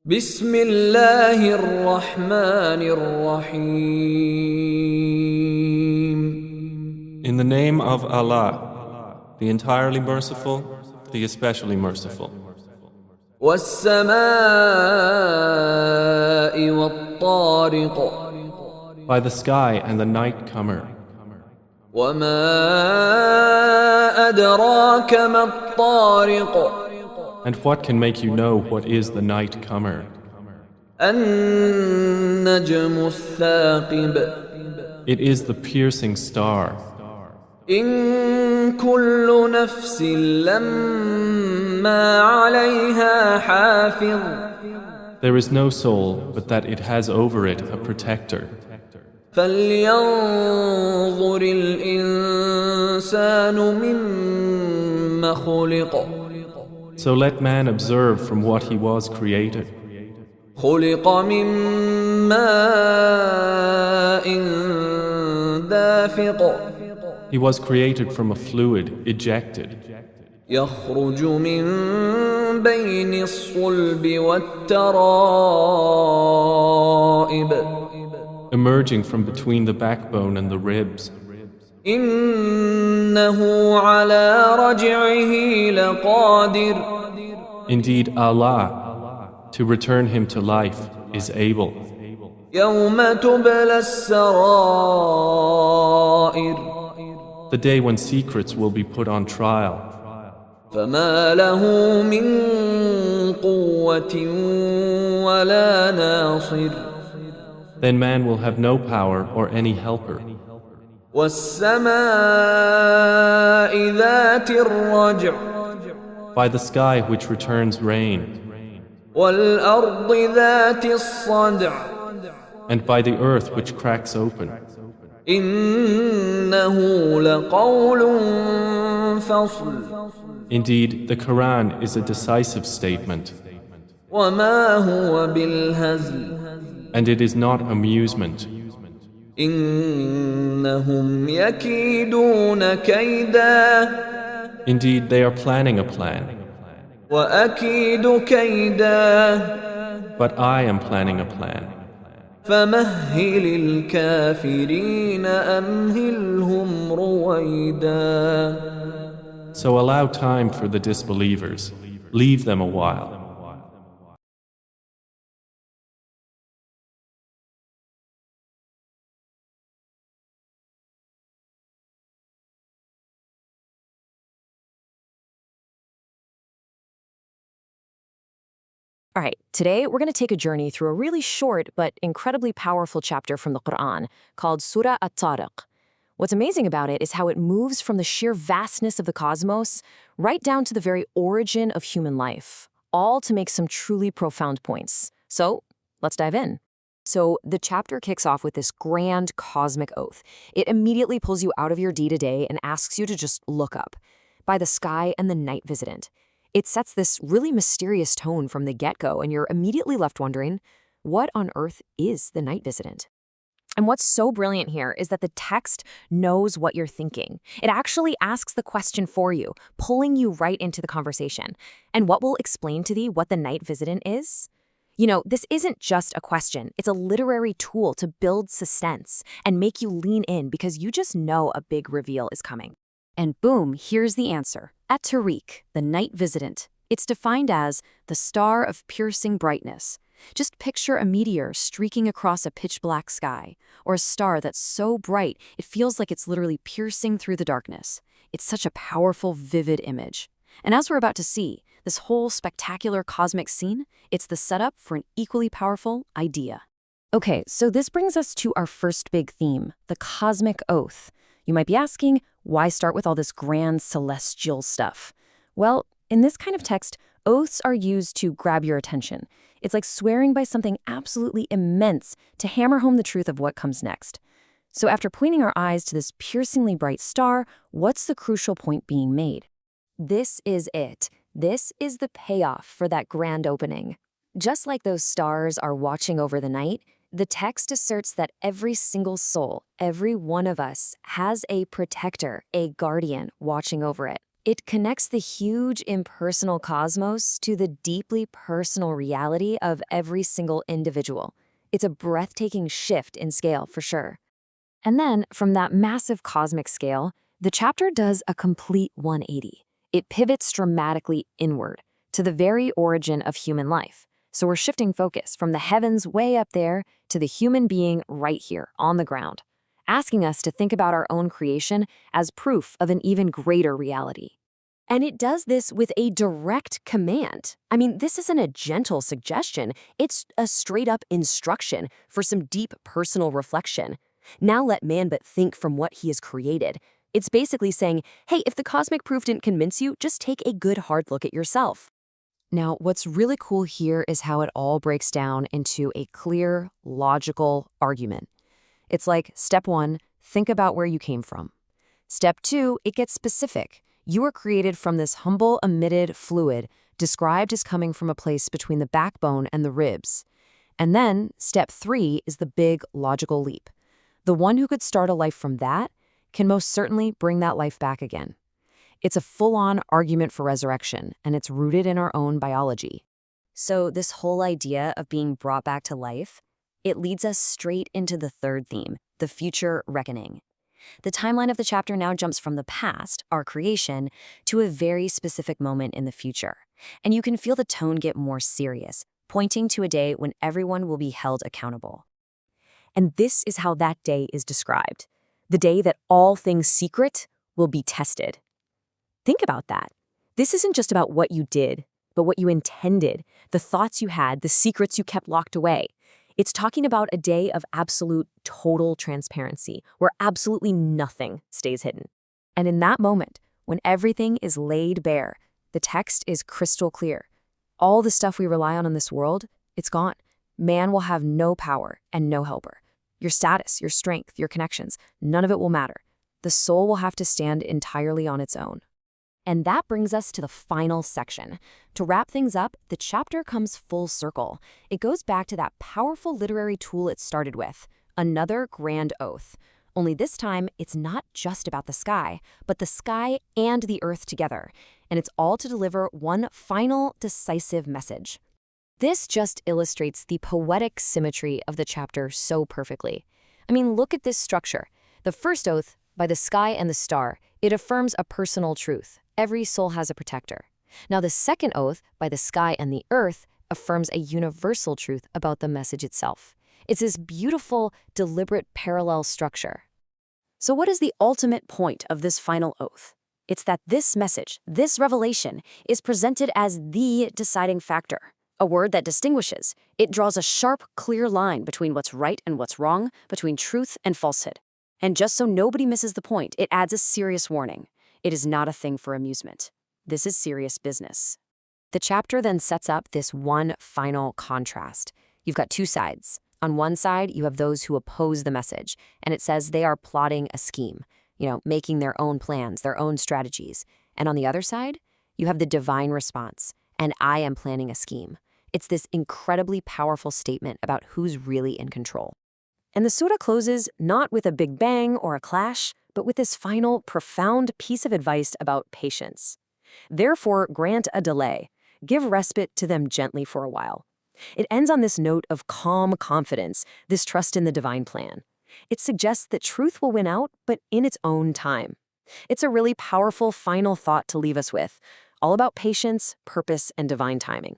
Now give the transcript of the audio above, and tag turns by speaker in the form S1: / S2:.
S1: بسم الله الرحمن الرحيم.
S2: In the name of Allah, the entirely merciful, the especially merciful.
S1: والسماء والطارق.
S2: By the sky and the night comer.
S1: وما أدراك ما الطارق.
S2: And what can make you know what is the night comer?
S1: النجم الثاقب.
S2: It is the piercing star.
S1: إن كل نفس لما عليها حافظ.
S2: There is no soul but that it has over it a protector.
S1: فلينظر الإنسان مما خلق.
S2: So let man observe from what he was created.
S1: خلق من ماء دافق.
S2: He was created from a fluid ejected,
S1: يخرج من بين الصلب والترائب.
S2: emerging from between the backbone and the ribs.
S1: إنه على رجعه لقادر.
S2: Indeed, Allah, to return him to life, is able.
S1: يوم تبلى السرائر.
S2: The day when secrets will be put on trial.
S1: فما له من قوة ولا ناصر.
S2: Then man will have no power or any helper.
S1: والسماء ذات الرجع.
S2: By the sky which returns rain,
S1: والأرض ذات الصدع.
S2: and by the earth which cracks open.
S1: إنه لقول فصل.
S2: Indeed, the Quran is a decisive statement,
S1: وما هو بالهزل.
S2: and it is not amusement.
S1: إنهم يكيدون كيدا.
S2: Indeed, they are planning a plan,
S1: وأكيد كيدا.
S2: but I am planning a plan.
S1: فمهل الكافرين أمهلهم رويدا.
S2: So allow time for the disbelievers. Leave them a while.
S3: All right, today we're going to take a journey through a really short but incredibly powerful chapter from the Quran called Surah At-Tariq. What's amazing about it is how it moves from the sheer vastness of the cosmos right down to the very origin of human life, all to make some truly profound points. So, let's dive in. So, the chapter kicks off with this grand cosmic oath. It immediately pulls you out of your day-to-day and asks you to just look up. By the sky and the Night-Visitant. It sets this really mysterious tone from the get-go, and you're immediately left wondering, what on earth is the Night-Visitant? And what's so brilliant here is that the text knows what you're thinking. It actually asks the question for you, pulling you right into the conversation. And what will explain to thee what the Night-Visitant is? You know, this isn't just a question. It's a literary tool to build suspense and make you lean in because you just know a big reveal is coming. And boom, here's the answer. At-Tariq, the Night-Visitant. It's defined as the star of piercing brightness. Just picture a meteor streaking across a pitch-black sky, or a star that's so bright it feels like it's literally piercing through the darkness. It's such a powerful, vivid image. And as we're about to see, this whole spectacular cosmic scene, it's the setup for an equally powerful idea. Okay, so this brings us to our first big theme, the cosmic oath. You might be asking, why start with all this grand celestial stuff? Well, in this kind of text, oaths are used to grab your attention. It's like swearing by something absolutely immense to hammer home the truth of what comes next. So after pointing our eyes to this piercingly bright star, what's the crucial point being made? This is it. This is the payoff for that grand opening. Just like those stars are watching over the night, the text asserts that every single soul, every one of us, has a protector, a guardian watching over it. It connects the huge impersonal cosmos to the deeply personal reality of every single individual. It's a breathtaking shift in scale, for sure. And then, from that massive cosmic scale, the chapter does a complete 180. It pivots dramatically inward, to the very origin of human life. So we're shifting focus from the heavens way up there to the human being right here, on the ground, asking us to think about our own creation as proof of an even greater reality. And it does this with a direct command. I mean, this isn't a gentle suggestion, it's a straight-up instruction for some deep personal reflection. Now let man but think from what he has created. It's basically saying, hey, if the cosmic proof didn't convince you, just take a good hard look at yourself. Now, what's really cool here is how it all breaks down into a clear, logical argument. It's like, step 1, think about where you came from. Step 2, it gets specific. You were created from this humble emitted fluid, described as coming from a place between the backbone and the ribs. And then, step 3 is the big logical leap. The one who could start a life from that can most certainly bring that life back again. It's a full-on argument for resurrection, and it's rooted in our own biology. So this whole idea of being brought back to life, it leads us straight into the third theme, the future reckoning. The timeline of the chapter now jumps from the past, our creation, to a very specific moment in the future. And you can feel the tone get more serious, pointing to a day when everyone will be held accountable. And this is how that day is described. The day that all things secret will be tested. Think about that. This isn't just about what you did, but what you intended, the thoughts you had, the secrets you kept locked away. It's talking about a day of absolute, total transparency, where absolutely nothing stays hidden. And in that moment, when everything is laid bare, the text is crystal clear. All the stuff we rely on in this world, it's gone. Man will have no power and no helper. Your status, your strength, your connections, none of it will matter. The soul will have to stand entirely on its own. And that brings us to the final section. To wrap things up, the chapter comes full circle. It goes back to that powerful literary tool it started with, another grand oath. Only this time, it's not just about the sky, but the sky and the earth together. And it's all to deliver one final, decisive message. This just illustrates the poetic symmetry of the chapter so perfectly. I mean, look at this structure. The first oath, by the sky and the star, it affirms a personal truth. Every soul has a protector. Now the second oath, by the sky and the earth, affirms a universal truth about the message itself. It's this beautiful, deliberate parallel structure. So what is the ultimate point of this final oath? It's that this message, this revelation, is presented as the deciding factor. A word that distinguishes. It draws a sharp, clear line between what's right and what's wrong, between truth and falsehood. And just so nobody misses the point, it adds a serious warning. It is not a thing for amusement. This is serious business. The chapter then sets up this one final contrast. You've got two sides. On one side, you have those who oppose the message, and it says they are plotting a scheme, making their own plans, their own strategies. And on the other side, you have the divine response, and I am planning a scheme. It's this incredibly powerful statement about who's really in control. And the surah closes not with a big bang or a clash, but with this final, profound piece of advice about patience. Therefore, grant a delay. Give respite to them gently for a while. It ends on this note of calm confidence, this trust in the divine plan. It suggests that truth will win out, but in its own time. It's a really powerful final thought to leave us with, all about patience, purpose, and divine timing.